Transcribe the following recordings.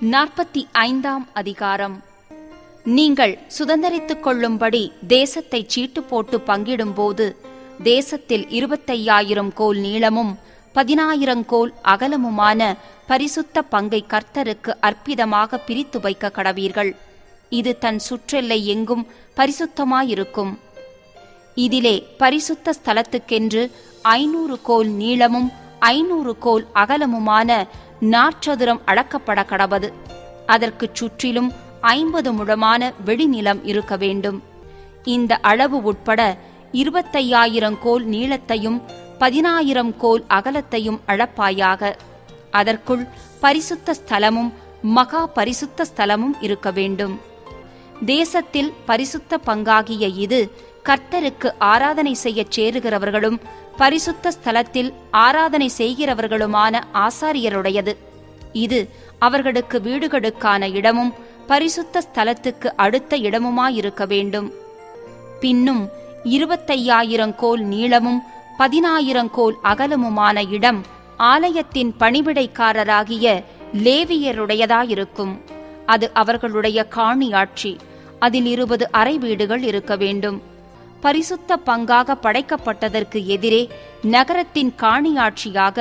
45 அதிகாரம். நீங்கள் சுதந்தரித்துக் கொள்ளும்படி தேசத்தை சீட்டு போட்டு பங்கிடும்போது தேசத்தில் 25,000 கோல் நீளமும் 10,000 கோல் அகலமுமான பரிசுத்த பங்கை கர்த்தருக்கு அற்பிதமாக பிரித்து வைக்க கடவீர்கள். இது தன் சுற்றெல்லை எங்கும் பரிசுத்தமாயிருக்கும். இதிலே பரிசுத்த ஸ்தலத்துக்கென்று 500 கோல் நீளமும் 500 கோல் அகலமுமான நாற்சதுரம் அளக்கப்பட கடவது. அதற்குச் சுற்றிலும் 50 முழமான வெளிநிலம் இருக்க வேண்டும். இந்த அளவு உட்பட 25,000 கோல் நீளத்தையும் 10,000 கோல் அகலத்தையும் அளப்பாயாக. அதற்குள் பரிசுத்த ஸ்தலமும் மகா பரிசுத்த ஸ்தலமும் இருக்க வேண்டும். தேசத்தில் பரிசுத்த பங்காகிய இது கர்த்தருக்கு ஆராதனை செய்யச் சேருகிறவர்களும் பரிசுத்த ஸ்தலத்தில் ஆராதனை செய்கிறவர்களுமான ஆசாரியருடையது. இது அவர்களுக்கு வீடுகளுக்கான இடமும் பரிசுத்த ஸ்தலத்துக்கு அடுத்த இடமுமாயிருக்க வேண்டும். பின்னும் 25,000 கோல் நீளமும் 10,000 கோல் அகலமுமான இடம் ஆலயத்தின் பணிவிடைக்காரராகிய லேவியருடையதாயிருக்கும். அது அவர்களுடைய காணியாட்சி. அதில் 20 அறை வீடுகள் இருக்க வேண்டும். பரிசுத்த பங்காக படைக்கப்பட்டதற்கு எதிரே நகரத்தின் காணியாட்சியாக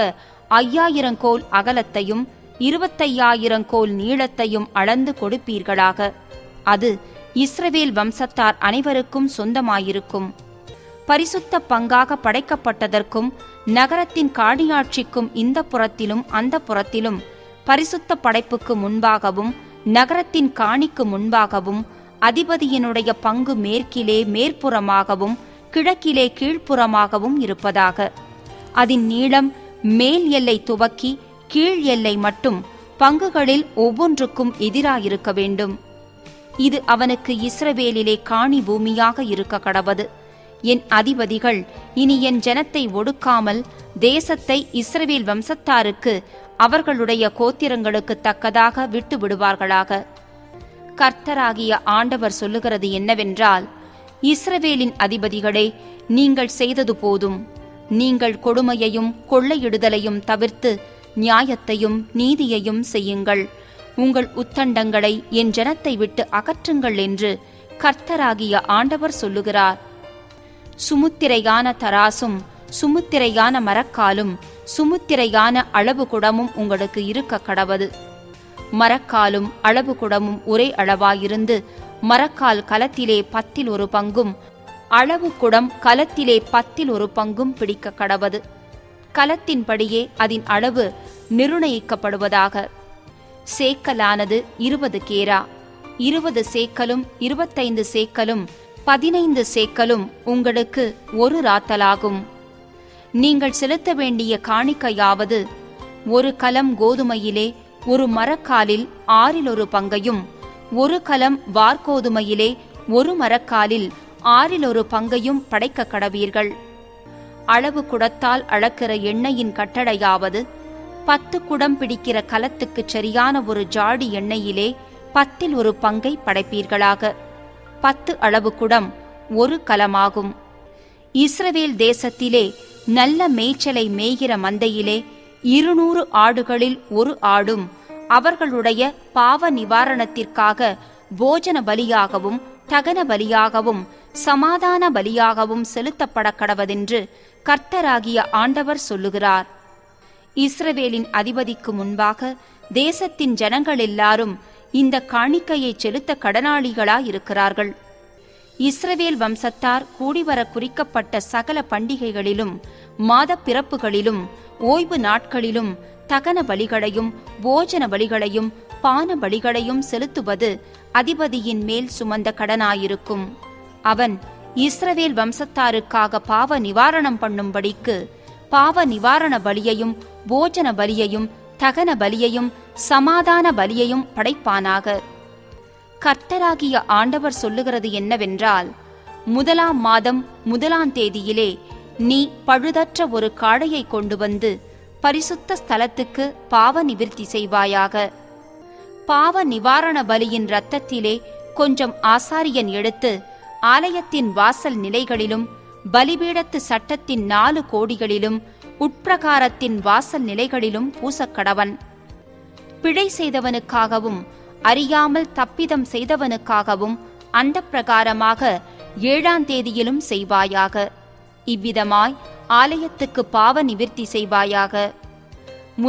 5,000 கோல் அகலத்தையும் 25,000 கோல் நீளத்தையும் அளந்து கொடுப்பீர்களாக. அது இஸ்ரவேல் வம்சத்தார் அனைவருக்கும் சொந்தமாயிருக்கும். பரிசுத்த பங்காக படைக்கப்பட்டதற்கும் நகரத்தின் காணியாட்சிக்கும் இந்த புறத்திலும் அந்த புறத்திலும் பரிசுத்த படைப்புக்கு முன்பாகவும் நகரத்தின் காணிக்கு முன்பாகவும் அதிபதியினுடைய பங்கு மேற்கிலே மேற்புறமாகவும் கிழக்கிலே கீழ்ப்புறமாகவும் இருப்பதாக. அதன் நீளம் மேல் எல்லை துவக்கி கீழ் எல்லை மட்டும் பங்குகளில் ஒவ்வொன்றுக்கும் எதிராயிருக்க வேண்டும். இது அவனுக்கு இஸ்ரவேலிலே காணி பூமியாக இருக்க கடவது. என் அதிபதிகள் இனி என் ஜனத்தை ஒடுக்காமல் தேசத்தை இஸ்ரவேல் வம்சத்தாருக்கு அவர்களுடைய கோத்திரங்களுக்கு தக்கதாக விட்டு விடுவார்களாக. கர்த்தராகிய ஆண்டவர் சொல்லுகிறது என்னவென்றால், இஸ்ரவேலின் அதிபதிகளே, நீங்கள் செய்தது போதும். நீங்கள் கொடுமையையும் கொள்ளையிடுதலையும் தவிர்த்து நியாயத்தையும் நீதியையும் செய்யுங்கள். உங்கள் உத்தண்டங்களை என் ஜனத்தை விட்டு அகற்றுங்கள் என்று கர்த்தராகிய ஆண்டவர் சொல்லுகிறார். சுமுத்திரையான தராசும் சுமுத்திரையான மரக்காலும் சுமுத்திரையான அளவு குடமும் உங்களுக்கு இருக்க கடவது. மரக்காலும் அளவு குடமும் ஒரே அளவாயிருந்து மரக்கால் கலத்திலே 10 பங்கும் அளவு குடம் கலத்திலே 10 பங்கும் பிடிக்க கடவது. கலத்தின்படியே அதன் அளவு நிர்ணயிக்கப்படுவதாக. சேக்கலானது 20 கேரா. 20 சேக்கலும் 25 சேக்கலும் 15 சேக்கலும் உங்களுக்கு ஒரு ராத்தலாகும். நீங்கள் செலுத்த வேண்டிய காணிக்கையாவது, ஒரு கலம் கோதுமையிலே ஒரு மரக்காலில் 1/6 பங்கையும், ஒரு கலம் வார்கோதுமையிலே ஒரு மரக்காலில் 1/6 பங்கையும் படைக்க கடவீர்கள். அளவு குடத்தால் அளக்கிற எண்ணெயின் கட்டளையாவது, 10 குடம் பிடிக்கிற கலத்துக்குச் சரியான ஒரு ஜாடி எண்ணெயிலே 10 பங்கை படைப்பீர்களாக. 10 அளவு குடம் ஒரு கலமாகும். இஸ்ரவேல் தேசத்திலே நல்ல மேய்ச்சலை மேய்கிற மந்தையிலே 200 ஆடுகளில் ஒரு ஆடும் அவர்களுடைய பாவ நிவாரணத்திற்காக போஜன பலியாகவும் தகன பலியாகவும் சமாதான பலியாகவும் செலுத்தப்பட கடவதென்று கர்த்தராகிய ஆண்டவர் சொல்லுகிறார். இஸ்ரவேலின் அதிபதிக்கு முன்பாக தேசத்தின் ஜனங்கள் எல்லாரும் இந்த காணிக்கையை செலுத்த கடனாளிகளாயிருக்கிறார்கள். இஸ்ரவேல் வம்சத்தார் கூடிவர குறிக்கப்பட்ட சகல பண்டிகைகளிலும் மாத பிறப்புகளிலும் ஓய்வு நாட்களிலும் தகன பலிகளையும் போஜன பலிகளையும் பான பலிகளையும் செலுத்துவது அதிபதியின் மேல் சுமந்த கடனாயிருக்கும். அவன் இஸ்ரவேல் வம்சத்தாருக்காக பாவ நிவாரணம் பண்ணும்படிக்கு பாவ நிவாரண பலியையும் போஜன பலியையும் தகன பலியையும் சமாதான பலியையும் படைப்பானாக. கர்த்தராகிய ஆண்டவர் சொல்லுகிறது என்னவென்றால், 1ஆம் மாதம் 1ஆம் தேதியிலே நீ பழுதற்ற ஒரு காளையை கொண்டு வந்து பரிசுத்த ஸ்தலத்துக்கு பாவ நிவிர்த்தி செய்வாயாக. பாவ நிவாரண பலியின் இரத்தத்திலே கொஞ்சம் ஆசாரியன் எடுத்து ஆலயத்தின் வாசல் நிலைகளிலும் பலிபீடத்து சட்டத்தின் 4 கோடிகளிலும் உட்பிரகாரத்தின் வாசல் நிலைகளிலும் பூசக்கடவன். பிழை செய்தவனுக்காகவும் அறியாமல் தப்பிதம் செய்தவனுக்காகவும் அந்த பிரகாரமாக 7ஆம் தேதியிலும் செய்வாயாக. இவ்விதமாய் ஆலயத்துக்கு பாவ நிவிர்த்தி செய்வாயாக.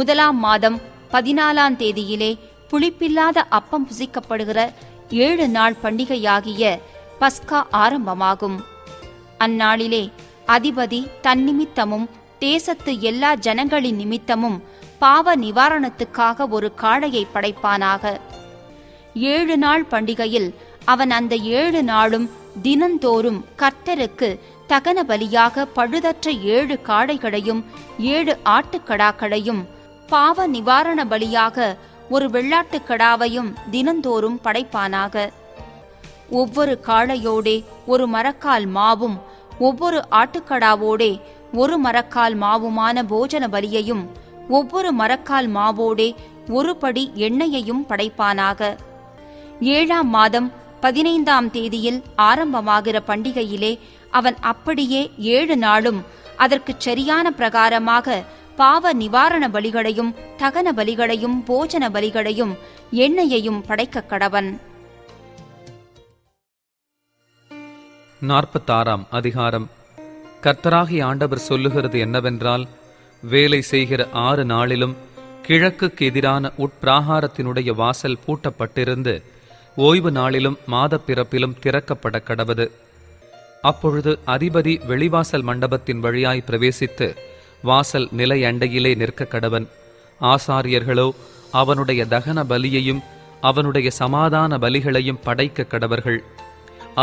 1ஆம் மாதம் 14ஆம் தேதியிலே புளிப்பில்லாத அப்பம் புசிக்கப்படுகிற 7 நாள் பண்டிகையாகிய பஸ்கா ஆரம்பமாகும். அந்நாளிலே அதிபதி தன்னிமித்தமும் தேசத்து எல்லா ஜனங்களின் நிமித்தமும் பாவ நிவாரணத்துக்காக ஒரு காளையை படைப்பானாக. 7 நாள் பண்டிகையில் அவன் அந்த 7 நாளும் தினந்தோறும் கர்த்தருக்கு தகன பலியாக பழுதற்ற 7 காளைகளையும் 7 ஆட்டுக்கடாக்களையும் பாவ நிவாரண பலியாக ஒரு வெள்ளாட்டுக்கடாவையும் தினந்தோறும் படைப்பானாக. ஒவ்வொரு காளையோடே ஒரு மரக்கால் மாவும் ஒவ்வொரு ஆட்டுக்கடாவோடே ஒரு மரக்கால் மாவுமான போஜன பலியையும் ஒவ்வொரு மரக்கால் மாவோடே ஒரு படி எண்ணெயையும் படைப்பானாக. 7ஆம் மாதம் 15ஆம் தேதியில் ஆரம்பமாகிற பண்டிகையிலே அவன் அப்படியே 7 நாளும் அதற்குச் சரியான பிரகாரமாக பாவ நிவாரண பலிகளையும் தகன பலிகளையும் போஜன பலிகளையும் எண்ணெயையும் படைக்க கடவன். 46ஆம் அதிகாரம். கர்த்தராகிய ஆண்டவர் சொல்லுகிறது என்னவென்றால், வேலை செய்கிற 6 நாளிலும் கிழக்குக்கு எதிரான உட்பிராகாரத்தினுடைய வாசல் பூட்டப்பட்டிருந்து ஓய்வு நாளிலும் மாத பிறப்பிலும் திறக்கப்பட கடவது. அப்பொழுது அதிபதி வெளிவாசல் மண்டபத்தின் வழியாய் பிரவேசித்து வாசல் நிலை அண்டையிலே நிற்க கடவன். ஆசாரியர்களோ அவனுடைய தகன பலியையும் அவனுடைய சமாதான பலிகளையும் படைக்க கடவர்கள்.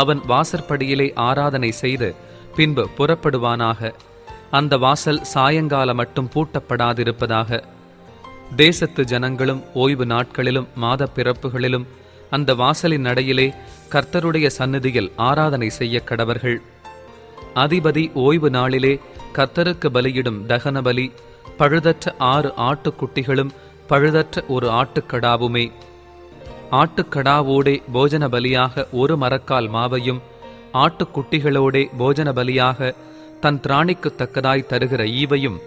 அவன் வாசற்படியிலே ஆராதனை செய்து பின்பு புறப்படுவானாக. அந்த வாசல் சாயங்கால மட்டும் பூட்டப்படாதிருப்பதாக. தேசத்து ஜனங்களும் ஓய்வு நாட்களிலும் மாத பிறப்புகளிலும் அந்த வாசலின் நடையிலே கர்த்தருடைய சந்நிதியில் ஆராதனை செய்ய கடவர்கள். அதிபதி ஓய்வு நாளிலே கர்த்தருக்கு பலியிடும் தகன பலி பழுதற்ற 6 ஆட்டுக்குட்டிகளும் பழுதற்ற ஒரு ஆட்டுக்கடாவுமே. ஆட்டுக்கடாவோடே போஜன பலியாக ஒரு மரக்கால் மாவையும் ஆட்டுக்குட்டிகளோடே போஜன பலியாக தன் திராணிக்கு தக்கதாய் தருகிற ஈவையும்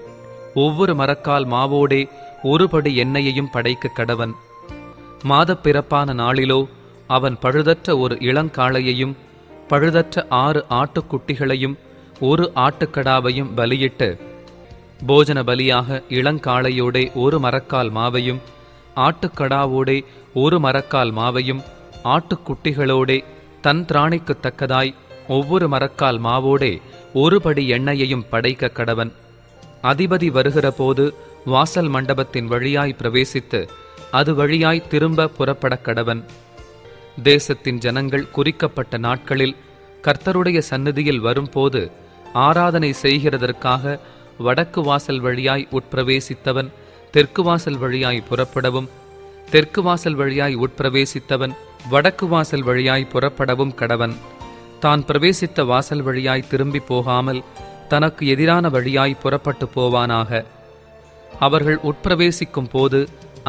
ஒவ்வொரு மரக்கால் மாவோடே ஒரு படி எண்ணெயையும் படைக்க கடவன். மாத பிறப்பான நாளிலோ அவன் பழுதற்ற ஒரு இளங்காளையையும் பழுதற்ற 6 ஆட்டுக்குட்டிகளையும் ஒரு ஆட்டுக்கடாவையும் பலியிட்டு போஜன பலியாக இளங்காளையோடே ஒரு மரக்கால் மாவையும் ஆட்டுக்கடாவோடே ஒரு மரக்கால் மாவையும் ஆட்டுக்குட்டிகளோடே தன் திராணிக்கு தக்கதாய் ஒவ்வொரு மரக்கால் மாவோடே ஒரு படி எண்ணெயையும் படைக்க கடவன். அதிபதி வருகிற போது வாசல் மண்டபத்தின் வழியாய் பிரவேசித்து அது வழியாய் திரும்ப புறப்பட கடவன். தேசத்தின் ஜனங்கள் குறிக்கப்பட்ட நாட்களில் கர்த்தருடைய சந்நிதியில் வரும்போது ஆராதனை செய்கிறதற்காக வடக்கு வாசல் வழியாய் உட்பிரவேசித்தவன் தெற்கு வாசல் வழியாய் புறப்படவும், தெற்கு வாசல் வழியாய் உட்பிரவேசித்தவன் வடக்கு வாசல் வழியாய் புறப்படவும் கடவன். தான் பிரவேசித்த வாசல் வழியாய் திரும்பி போகாமல் தனக்கு எதிரான வழியாய் புறப்பட்டு போவானாக. அவர்கள் உட்பிரவேசிக்கும் போது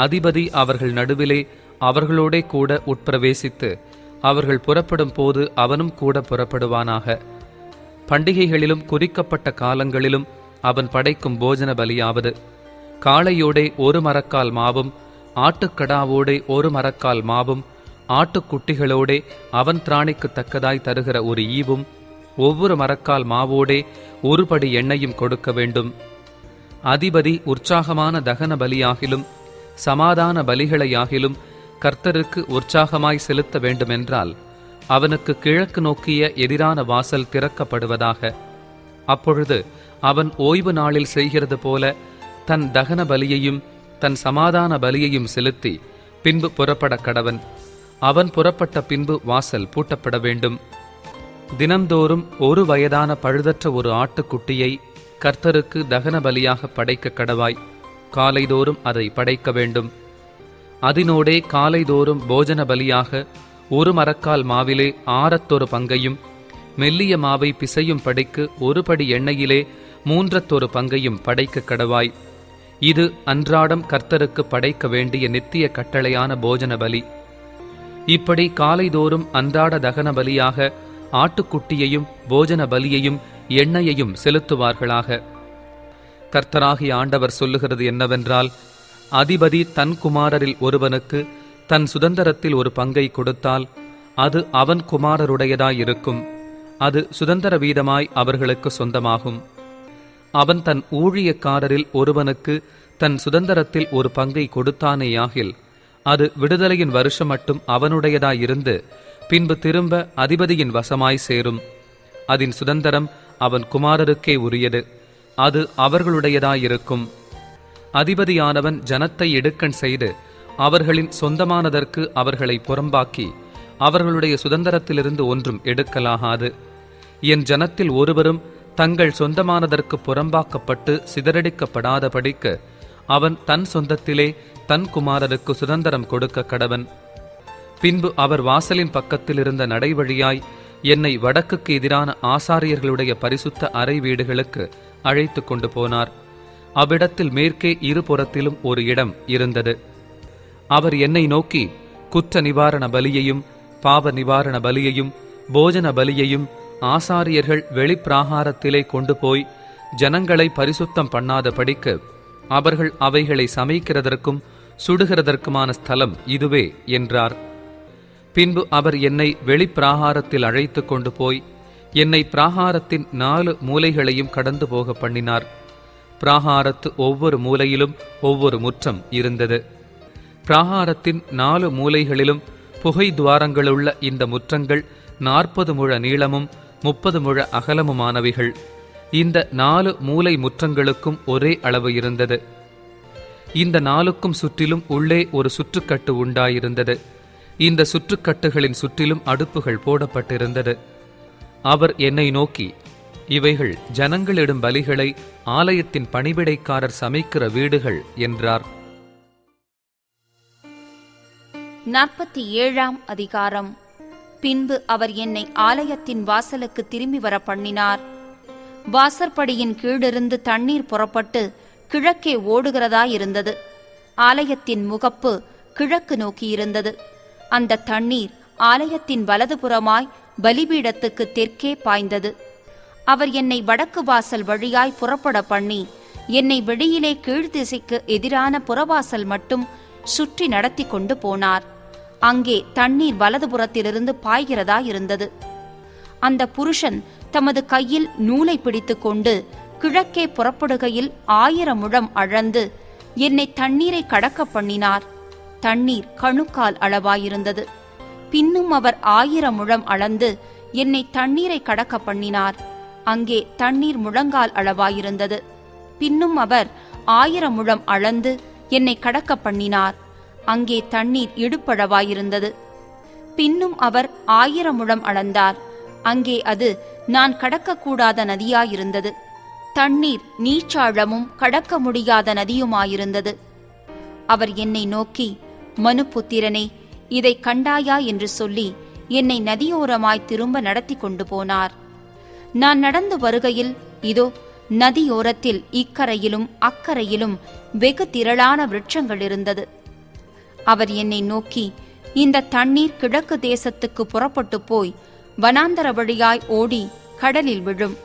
அதிபதி அவர்கள் நடுவிலே அவர்களோடே கூட உட்பிரவேசித்து அவர்கள் புறப்படும் போது அவனும் கூட புறப்படுவானாக. பண்டிகைகளிலும் குறிக்கப்பட்ட காலங்களிலும் அவன் படைக்கும் போஜன பலியாவது காளையோடே ஒரு மரக்கால் மாவும் ஆட்டுக்கடாவோடே ஒரு மரக்கால் மாவும் ஆட்டுக்குட்டிகளோடே அவன் திராணிக்கு தக்கதாய் தருகிற ஒரு ஈவும் ஒவ்வொரு மரக்கால் மாவோடே ஒரு படி எண்ணெயும் கொடுக்க வேண்டும். அதிபதி உற்சாகமான தகன பலியாகிலும் சமாதான பலிகளையாகிலும் கர்த்தருக்கு உற்சாகமாய் செலுத்த வேண்டுமென்றால் அவனுக்கு கிழக்கு நோக்கிய எதிரான வாசல் திறக்கப்படுவதாக. அப்பொழுது அவன் ஓய்வு நாளில் செய்கிறது போல தன் தகன பலியையும் தன் சமாதான பலியையும் செலுத்தி பின்பு புறப்பட கடவன். அவன் புறப்பட்ட பின்பு வாசல் பூட்டப்பட வேண்டும். தினந்தோறும் ஒரு வயதான பழுதற்ற ஒரு ஆட்டுக்குட்டியை கர்த்தருக்கு தகன பலியாக படைக்க கடவாய். காலைதோறும் அதை படைக்க வேண்டும். அதனோடே காலைதோறும் போஜன பலியாக ஒரு மரக்கால் மாவிலே 1/6 பங்கையும் மெல்லிய மாவை பிசையும் படிக்கு ஒரு படி எண்ணெயிலே 3/4 பங்கையும் படைக்க கடவாய். இது அன்றாடம் கர்த்தருக்கு படைக்க வேண்டிய நித்திய கட்டளையான போஜன பலி. இப்படி காலைதோறும் அன்றாட தகன பலியாக ஆட்டுக்குட்டியையும் போஜன பலியையும் எண்ணெயையும் செலுத்துவார்களாக. கர்த்தராகிய ஆண்டவர் சொல்லுகிறது என்னவென்றால், அதிபதி தன் குமாரரில் ஒருவனுக்கு தன் சுதந்திரத்தில் ஒரு பங்கை கொடுத்தால் அது அவன் குமாரருடையதாயிருக்கும். அது சுதந்திர வீதமாய் அவர்களுக்கு சொந்தமாகும். அவன் தன் ஊழியக்காரரில் ஒருவனுக்கு தன் சுதந்திரத்தில் ஒரு பங்கை கொடுத்தானேயாகில் அது விடுதலையின் வருஷம் மட்டும் அவனுடையதாயிருந்து பின்பு திரும்ப அதிபதியின் வசமாய் சேரும். அதன் சுதந்திரம் அவன் குமாரருக்கே உரியது. அது அவர்களுடையதாயிருக்கும். அதிபதியானவன் ஜனத்தை இடுக்கண் செய்து அவர்களின் சொந்தமானதற்கு அவர்களை புறம்பாக்கி அவர்களுடைய சுதந்திரத்திலிருந்து ஒன்றும் எடுக்கலாகாது. என் ஜனத்தில் ஒருவரும் தங்கள் சொந்தமானதற்கு புறம்பாக்கப்பட்டு சிதறடிக்கப்படாதபடிக்கு அவன் தன் சொந்தத்திலே தன் குமாரருக்கு சுதந்திரம் கொடுக்க கடவன். பின்பு அவர் வாசலின் பக்கத்தில் இருந்த நடைவழியாய் என்னை வடக்குக்கு எதிரான ஆசாரியர்களுடைய பரிசுத்த அறை வீடுகளுக்கு அழைத்து கொண்டு போனார். அவ்விடத்தில் மேற்கே இருபுறத்திலும் ஒரு இடம் இருந்தது. அவர் என்னை நோக்கி, குற்ற நிவாரண பலியையும் பாவ நிவாரண பலியையும் போஜன பலியையும் ஆசாரியர்கள் வெளிப்பிராகாரத்திலே கொண்டு போய் ஜனங்களை பரிசுத்தம் பண்ணாதபடிக்கு அவர்கள் அவைகளை சமைக்கிறதற்கும் சுடுகிறதற்குமான ஸ்தலம் இதுவே என்றார். பின்பு அவர் என்னை வெளிப்பிராகாரத்தில் அழைத்து கொண்டு போய் என்னை பிராகாரத்தின் 4 மூலைகளையும் கடந்து போக பண்ணினார். பிராகாரத்து ஒவ்வொரு மூலையிலும் ஒவ்வொரு முற்றம் இருந்தது. பிராகாரத்தின் 4 மூலைகளிலும் புகை துவாரங்களுள்ள இந்த முற்றங்கள் 40 முழ நீளமும் 30 முழ அகலமுமானவைகள். இந்த 4 மூலை முற்றங்களுக்கும் ஒரே அளவு இருந்தது. இந்த 4க்கும் சுற்றிலும் உள்ளே ஒரு சுற்றுக்கட்டு உண்டாயிருந்தது. இந்த சுற்றுக்கட்டுகளின் சுற்றிலும் அடுப்புகள் போடப்பட்டிருந்தது. அவர் என்னை நோக்கி, இவைகள் ஜனங்களிடும் பலிகளை ஆலயத்தின் பணிவிடைக்காரர் சமைக்கிற வீடுகள் என்றார். 47ஆம் அதிகாரம். பின்பு அவர் என்னை ஆலயத்தின் வாசலுக்கு திரும்பி வர பண்ணினார். வாசற்படியின் கீழிருந்து தண்ணீர் புறப்பட்டு கிழக்கே ஓடுகிறதாயிருந்தது. ஆலயத்தின் முகப்பு கிழக்கு நோக்கியிருந்தது. அந்த தண்ணீர் ஆலயத்தின் வலதுபுறமாய் பலிபீடத்துக்கு தெற்கே பாய்ந்தது. அவர் என்னை வடக்கு வாசல் வழியாய் புறப்பட பண்ணி என்னை வெளியிலே கீழ்த்திசைக்கு எதிரான புறவாசல் மட்டும் சுற்றி நடத்தி கொண்டு போனார். அங்கே தண்ணீர் வலதுபுறத்திலிருந்து பாய்கிறதாயிருந்தது. அந்த புருஷன் தமது கையில் நூலை பிடித்து கொண்டு கிழக்கே புறப்படுகையில் 1000 முழம் அளந்து என்னை தண்ணீரை கடக்க பண்ணினார். தண்ணீர் கணுக்கால் அளவாயிருந்தது. பின்னும் அவர் 1000 முழம் அளந்து என்னை தண்ணீரை கடக்க பண்ணினார். அங்கே தண்ணீர் முழங்கால் அளவாயிருந்தது. பின்னும் அவர் 1000 முழம் அளந்து என்னை கடக்க பண்ணினார். அங்கே தண்ணீர் இடுப்பளவாயிருந்தது. பின்னும் அவர் 1000 முழம் அளந்தார். அங்கே அது நான் கடக்கக்கூடாத நதியாயிருந்தது. தண்ணீர் நீச்சாழமும் கடக்க முடியாத நதியுமாயிருந்தது. அவர் என்னை நோக்கி, மனுபுத்திரனே, இதை கண்டாயா என்று சொல்லி என்னை நதியோரமாய் திரும்ப நடத்தி கொண்டு போனார். நான் நடந்து வருகையில் இதோ நதியோரத்தில் இக்கரையிலும் அக்கரையிலும் வெகு திரளான விருட்சங்கள் இருந்தது. அவர் என்னை நோக்கி, இந்த தண்ணீர் கிழக்கு தேசத்துக்கு புறப்பட்டு போய் வனாந்தர வழியாய் ஓடி கடலில் விழும்.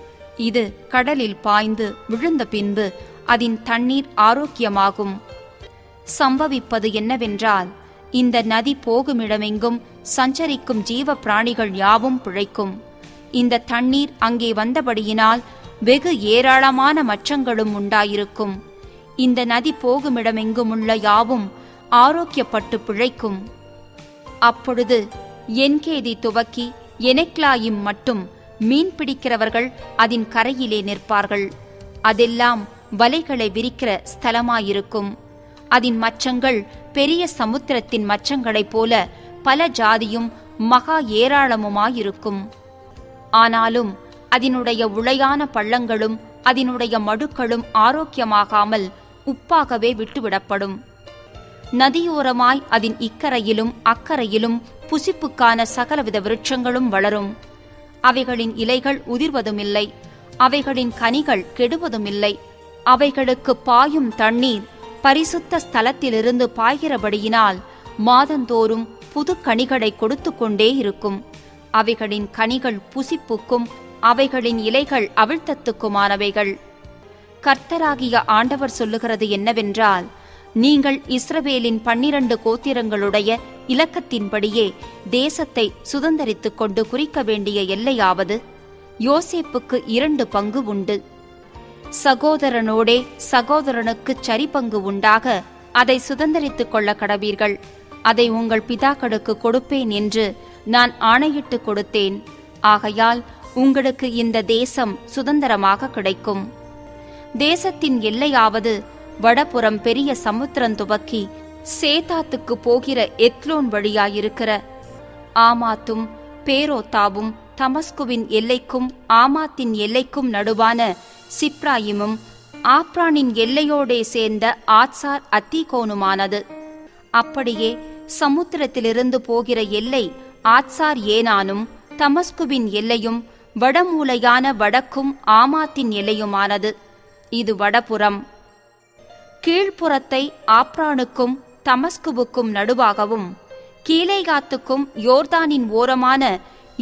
இது கடலில் பாய்ந்து விழுந்த பின்பு அதன் தண்ணீர் ஆரோக்கியமாகும். சம்பவிப்பது என்னவென்றால், இந்த நதி போகுமிடமெங்கும் சஞ்சரிக்கும் ஜீவ பிராணிகள் யாவும் பிழைக்கும். இந்த தண்ணீர் அங்கே வந்தபடியினால் வெகு ஏராளமான மச்சங்களும் உண்டாயிருக்கும். இந்த நதி போகுமிடமெங்குமுள்ள யாவும் ஆரோக்கியப்பட்டு பிழைக்கும். அப்பொழுது என்கேதி துவக்கி எனெக்லாயிம் மட்டும் மீன் பிடிக்கிறவர்கள் அதன் கரையிலே நிற்பார்கள். அதெல்லாம் வலைகளை விரிக்கிற ஸ்தலமாயிருக்கும். அதன் மச்சங்கள் பெரிய சமுத்திரத்தின் மச்சங்களைப் போல பல ஜாதியும் மகா ஏராளமுமாயிருக்கும். ஆனாலும் அதனுடைய உளையான பள்ளங்களும் அதனுடைய மடுக்களும் ஆரோக்கியமாகாமல் உப்பாகவே விட்டுவிடப்படும். நதியோரமாய் அதன் இக்கரையிலும் அக்கரையிலும் புசிப்புக்கான சகலவித விருட்சங்களும் வளரும். அவைகளின் இலைகள் உதிர்வதுமில்லை, அவைகளின் கனிகள் கெடுவதுமில்லை. அவைகளுக்கு பாயும் தண்ணீர் பரிசுத்த ஸ்தலத்திலிருந்து பாய்கிறபடியினால் மாதந்தோறும் புது கனிகளை கொடுத்து கொண்டே இருக்கும். அவைகளின் கனிகள் புசிப்புக்கும் அவைகளின் இலைகள் அவிழ்த்தத்துக்குமானவைகள். கர்த்தராகிய ஆண்டவர் சொல்லுகிறது என்னவென்றால், நீங்கள் இஸ்ரவேலின் 12 கோத்திரங்களுடைய இலக்கத்தின்படியே தேசத்தை சுதந்தரித்துக் கொண்டு குறிக்க வேண்டிய எல்லையாவது, யோசேப்புக்கு 2 பங்கு உண்டு. சகோதரனோடே சகோதரனுக்குச் சரிபங்கு உண்டாக அதை சுதந்தரித்துக் கொள்ள கடவீர்கள். அதை உங்கள் பிதாக்களுக்கு கொடுப்பேன் என்று நான் ஆணையிட்டு கொடுத்தேன். ஆகையால் உங்களுக்கு இந்த தேசம் சுதந்திரமாக கிடைக்கும். தேசத்தின் எல்லையாவது, வடபுறம் பெரிய சமுத்திரம் துவக்கி சேத்தாத்துக்கு போகிற எத்லோன் வழியாயிருக்கிற ஆமாத்தும் பேரோத்தாவும், தமஸ்குவின் எல்லைக்கும் ஆமாத்தின் எல்லைக்கும் நடுவான சிப்ராயிமும், ஆப்ரானின் எல்லையோடே சேர்ந்த ஆத்சார் அத்தீகோனுமானது. அப்படியே சமுத்திரத்திலிருந்து போகிற எல்லை ஆத்சார் ஏனானும், தமஸ்குவின் எல்லையும் வடமூலையான வடக்கும் ஆமாத்தின் எல்லையுமானது. இது வடபுறம். கீழ்ப்புறத்தை ஆப்ரானுக்கும் தமஸ்குவுக்கும் நடுவாகவும், கீலேயாத்துக்கும் யோர்தானின் ஓரமான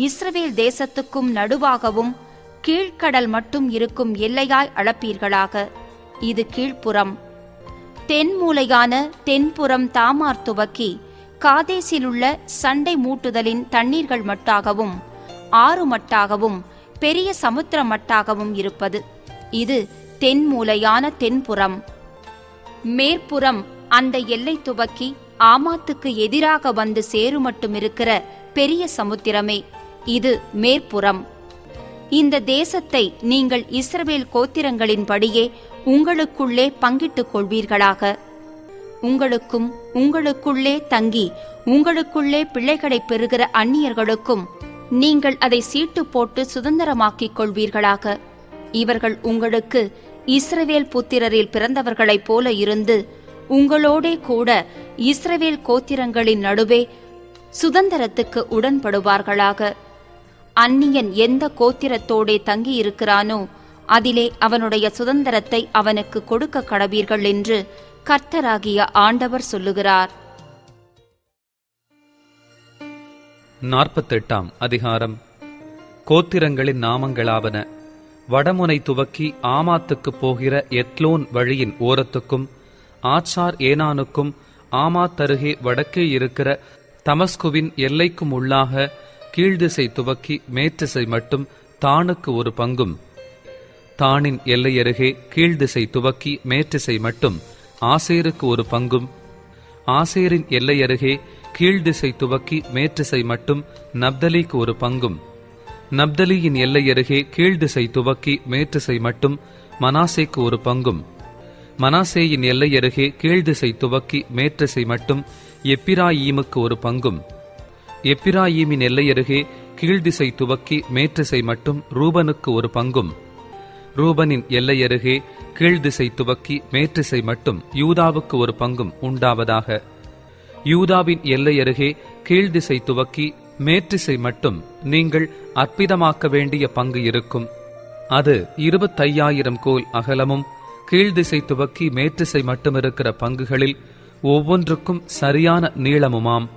இஸ்ரவேல் தேசத்துக்கும் நடுவாகவும் கீழ்க்கடல் மட்டும் இருக்கும் எல்லையாய் அளப்பீர்களாக. இது கீழ்ப்புறம். தென்மூலையான தென்புறம் தாமார் துவக்கி காதேசிலுள்ள சண்டை மூட்டுதலின் தண்ணீர்கள் மட்டாகவும், ஆறு மட்டாகவும், பெரிய சமுத்திர மட்டாகவும் இருப்பது. இது தென்மூலையான தென்புறம். மேற்புறம் அந்த எல்லை துவக்கி ஆமாத்துக்கு எதிராக வந்து சேருமட்டும் இருக்கிற பெரிய சமுத்திரமே. இது மேற்புறம். இந்த தேசத்தை நீங்கள் இஸ்ரவேல் கோத்திரங்களின்படியே உங்களுக்குள்ளே பங்கிட்டுக் கொள்வீர்களாக. உங்களுக்கும் உங்களுக்குள்ளே தங்கி உங்களுக்குள்ளே பிள்ளைகளை பெறுகிற அந்நியர்களுக்கும் நீங்கள் அதை சீட்டு போட்டு சுதந்திரமாக்கிக் கொள்வீர்களாக. இவர்கள் உங்களுக்கு இஸ்ரவேல் புத்திரரில் பிறந்தவர்களைப் போல இருந்து உங்களோடே கூட இஸ்ரவேல் கோத்திரங்களின் நடுவே சுதந்திரத்துக்கு உடன்படுவார்களாக. அந்நியன் எந்த கோத்திரத்தோடே தங்கியிருக்கிறானோ அதிலே அவனுடைய சுதந்திரத்தை அவனுக்கு கொடுக்க கடவீர்கள் என்று கர்த்தராகிய ஆண்டவர் சொல்லுகிறார். 48ஆம் அதிகாரம். கோத்திரங்களின் நாமங்களாவன: வடமுனை துவக்கி ஆமாத்துக்குப் போகிற எத்லோன் வழியின் ஓரத்துக்கும், ஆத்சார் ஏனானுக்கும், ஆமாத்தருகே வடக்கே இருக்கிற தமஸ்குவின் எல்லைக்கும் உள்ளாக கீழ்திசை துவக்கி மேற்றிசை மட்டும் தானுக்கு ஒரு பங்கும், தானின் எல்லையருகே கீழ்திசை துவக்கி மேற்றிசை மட்டும் ஆசேருக்கு ஒரு பங்கும், ஆசேரின் எல்லையருகே கீழ்திசை துவக்கி மேற்றிசை மட்டும் நப்தலிக்கு ஒரு பங்கும், நப்தலியின் எல்லையருகே கீழ்திசை துவக்கி மேற்றிசை மட்டும் மனாசேக்கு ஒரு பங்கும், மனாசேயின் எல்லையருகே கீழ்திசை துவக்கி மேற்றிசை மட்டும் எப்பிராயீமுக்கு ஒரு பங்கும், எப்பிராயீமின் எல்லையருகே கீழ்திசை துவக்கி மேற்றிசை மட்டும் ரூபனுக்கு ஒரு பங்கும், ரூபனின் எல்லையருகே கீழ்திசை துவக்கி மேற்றிசை மட்டும் யூதாவுக்கு ஒரு பங்கும் உண்டாவதாக. யூதாவின் எல்லையருகே கீழ்திசை துவக்கி மேற்றிசை மட்டும் நீங்கள் அற்பிதமாக்க வேண்டிய பங்கு இருக்கும். அது 25,000 கோல் அகலமும், கீழ்திசை துவக்கி மேற்றிசை மட்டும் இருக்கிற பங்குகளில் ஒவ்வொன்றுக்கும் சரியான நீளமுமாம்.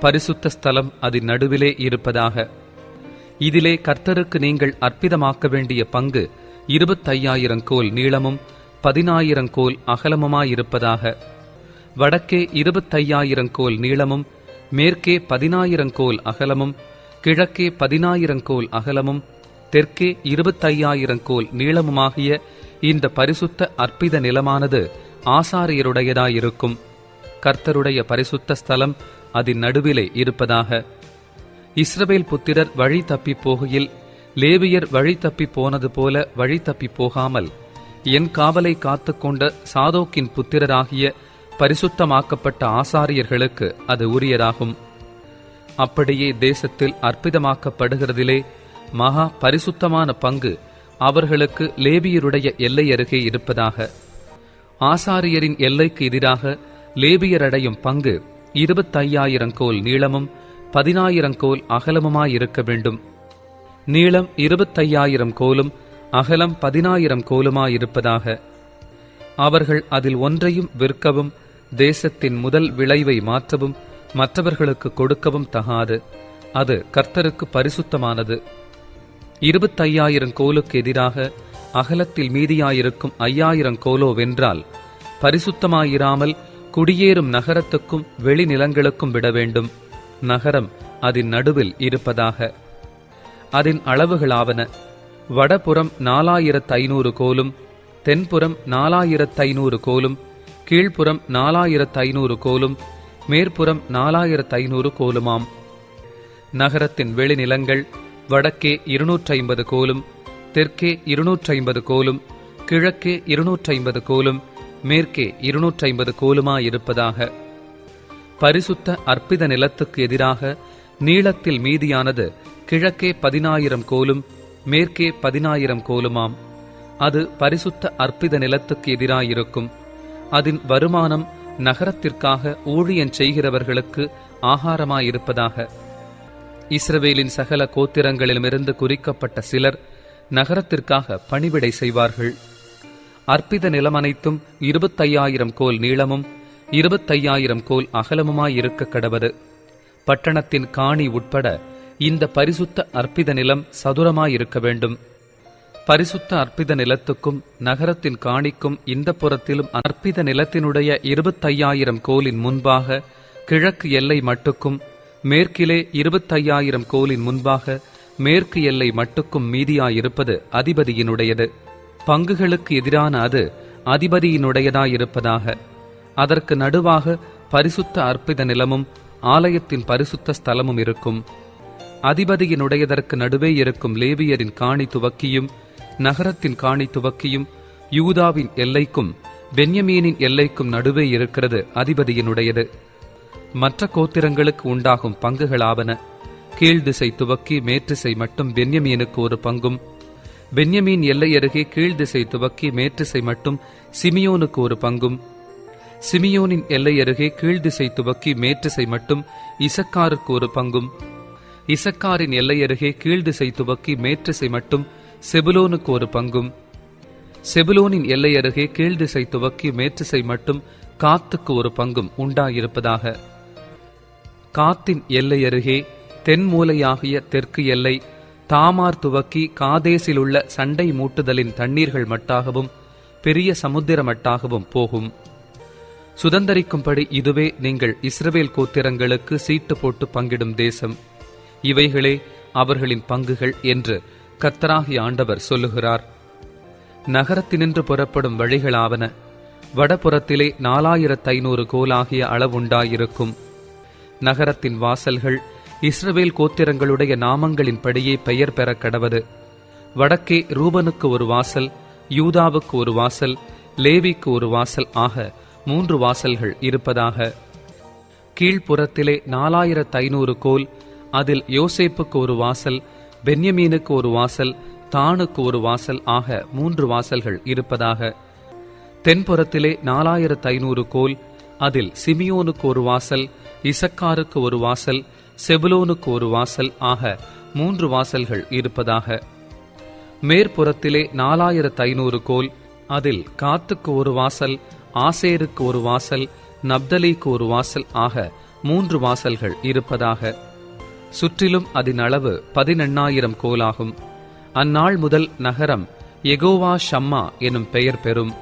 பரிசுத்த ஸ்தலம் அதன் நடுவிலே இருப்பதாக. இதிலே கர்த்தருக்கு நீங்கள் அற்பிதமாக்க வேண்டிய பங்கு 25,000 கோல் நீளமும் 10,000 கோல் அகலமுமாயிருப்பதாக. வடக்கே 25,000 கோல் நீளமும், மேற்கே 10,000 கோல் அகலமும், கிழக்கே 10,000 கோல் அகலமும், தெற்கே 25,000 கோல் நீளமுமாகிய இந்த பரிசுத்த அற்பித நிலமானது ஆசாரியருடையதாயிருக்கும். கர்த்தருடைய பரிசுத்த ஸ்தலம் அதன் நடுவிலே இருப்பதாக. இஸ்ரவேல் புத்திரர் வழி தப்பி போகையில் லேவியர் வழி தப்பி போனது போல வழி தப்பி போகாமல் என் காவலை காத்துக்கொண்ட சாதோக்கின் புத்திரராகிய பரிசுத்தமாக்கப்பட்ட ஆசாரியர்களுக்கு அது உரியதாகும். அப்படியே தேசத்தில் அற்பிதமாக்கப்படுகிறதிலே மகா பரிசுத்தமான பங்கு அவர்களுக்கு லேவியருடைய எல்லை அருகே இருப்பதாக. ஆசாரியரின் எல்லைக்கு எதிராக லேவியரடையும் பங்கு 25,000 கோல் நீளமும் 10,000 கோல் அகலமுமாயிருக்க வேண்டும். நீளம் 25,000 கோலும் அகலம் 10,000 கோலுமாயிருப்பதாக. அவர்கள் அதில் ஒன்றையும் விற்கவும் தேசத்தின் முதல் விளைவை மாற்றவும் மற்றவர்களுக்கு கொடுக்கவும் தகாது. அது கர்த்தருக்கு பரிசுத்தமானது. 25,000 கோலுக்கு எதிராக அகலத்தில் மீதியாயிருக்கும் 5,000 கோலோ வென்றால் பரிசுத்தமாயிராமல் குடியேறும் நகரத்துக்கும் வெளிநிலங்களுக்கும் விட வேண்டும். நகரம் அதன் நடுவில் இருப்பதாக. அதன் அளவுகளாவன: வடபுறம் 4500 கோலும், தென்புறம் 4500 கோலும், கீழ்ப்புறம் 4500 கோலும், மேற்புறம் 4500 கோலுமாம். நகரத்தின் வெளிநிலங்கள் வடக்கே 250 கோலும், தெற்கே 250 கோலும், கிழக்கே 250 கோலும், மேற்கே 250 கோலுமாயிருப்பதாக. பரிசுத்த அற்பித நிலத்துக்கு எதிராக நீளத்தில் மீதியானது கிழக்கே 10000 கோலும், மேற்கே 10000 கோலுமாம். அது பரிசுத்த அற்பித நிலத்துக்கு எதிராயிருக்கும். அதன் வருமானம் நகரத்திற்காக ஊழியன் செய்கிறவர்களுக்கு ஆகாரமாயிருப்பதாக. இஸ்ரவேலின் சகல கோத்திரங்களிலுமிருந்து குறிக்கப்பட்ட சிலர் நகரத்திற்காக பணிவிடை செய்வார்கள். அற்பித நிலம் அனைத்தும் 25000 கோல் நீளமும் 25000 கோல் அகலமுமாயிருக்க கடவது. பட்டணத்தின் காணி உட்பட இந்த பரிசுத்த அற்பித நிலம் சதுரமாயிருக்க வேண்டும். பரிசுத்த அற்பித நிலத்துக்கும் நகரத்தின் காணிக்கும் இந்த புறத்திலும் அற்பித நிலத்தினுடைய 25000 கோலின் முன்பாக கிழக்கு எல்லை மட்டுக்கும், மேற்கிலே 25000 கோலின் முன்பாக மேற்கு எல்லை மட்டுக்கும் மீதியாயிருப்பது அதிபதியினுடையது. பங்குகளுக்கு எதிரான அது அதிபதியினுடையதாயிருப்பதாக. அதற்கு நடுவாக பரிசுத்த அற்பித நிலமும் ஆலயத்தின் பரிசுத்த ஸ்தலமும் இருக்கும். அதிபதியினுடையதற்கு நடுவே இருக்கும் லேவியரின் காணி துவக்கியும் நகரத்தின் காணி துவக்கியும் யூதாவின் எல்லைக்கும் பென்யமீனின் எல்லைக்கும் நடுவே இருக்கிறது அதிபதியினுடையது. மற்ற கோத்திரங்களுக்கு உண்டாகும் பங்குகளாவன: கீழ்திசை துவக்கி மேற்றிசை மட்டும் பென்யமீனுக்கு ஒரு பங்கும், பென்யமீன் எல்லை அருகே கீழ்திசை துவக்கி மேற்றிசை மட்டும் சிமியோனுக்கு ஒரு பங்கும், சிமியோனின் எல்லை அருகே கீழ்திசை துவக்கி மேற்றிசை மட்டும் இசக்காருக்கு ஒரு பங்கும், இசக்காரின் எல்லை அருகே கீழ்திசை துவக்கி மேற்றிசை மட்டும் செபுலோனுக்கு ஒரு பங்கும், செபுலோனின் எல்லை அருகே கீழ்திசை துவக்கி மேற்றிசை மட்டும் காத்துக்கு ஒரு பங்கும் உண்டாயிருப்பதாக. காத்தின் எல்லை அருகே தென்மூலையாகிய தெற்கு எல்லை தாமார் துவக்கி காதேசிலுள்ள சண்டை மூட்டுதலின் தண்ணீர்கள் மட்டாகவும் பெரிய சமுத்திர மட்டாகவும் போகும். சுதந்தரிக்கும்படி இதுவே நீங்கள் இஸ்ரவேல் கோத்திரங்களுக்கு சீட்டு போட்டு பங்கிடும் தேசம். இவைகளே அவர்களின் பங்குகள் என்று கர்த்தராகிய ஆண்டவர் சொல்லுகிறார். நகரத்தினின்று புறப்படும் வழிகளாவன: வடபுறத்திலே 4500 கோலாகிய அளவுண்டாயிருக்கும். நகரத்தின் வாசல்கள் இஸ்ரவேல் கோத்திரங்களுடைய நாமங்களின் படியே பெயர் பெற கடவது. வடக்கே ரூபனுக்கு ஒரு வாசல், யூதாவுக்கு ஒரு வாசல், லேவிக்கு ஒரு வாசல் ஆக 3 வாசல்கள் இருப்பதாக. கீழ்ப்புறத்திலே 4500 கோல், அதில் யோசேப்புக்கு ஒரு வாசல், பென்யமீனுக்கு ஒரு வாசல், தானுக்கு ஒரு வாசல் ஆக 3 வாசல்கள் இருப்பதாக. தென்புறத்திலே 4500 கோல், அதில் சிமியோனுக்கு ஒரு வாசல், இசக்காருக்கு ஒரு வாசல், செபுலோனுக்கு ஒரு வாசல் ஆக 3 வாசல்கள் இருப்பதாக. மேற்புறத்திலே 4500 கோல், அதில் காத்துக்கு ஒரு வாசல், ஆசேருக்கு ஒரு வாசல், நப்தலிக்கு ஒரு வாசல் ஆக 3 வாசல்கள் இருப்பதாக. சுற்றிலும் அதன் அளவு 18000 கோலாகும். அந்நாள் முதல் நகரம் யெகோவா ஷம்மா எனும் பெயர் பெறும்.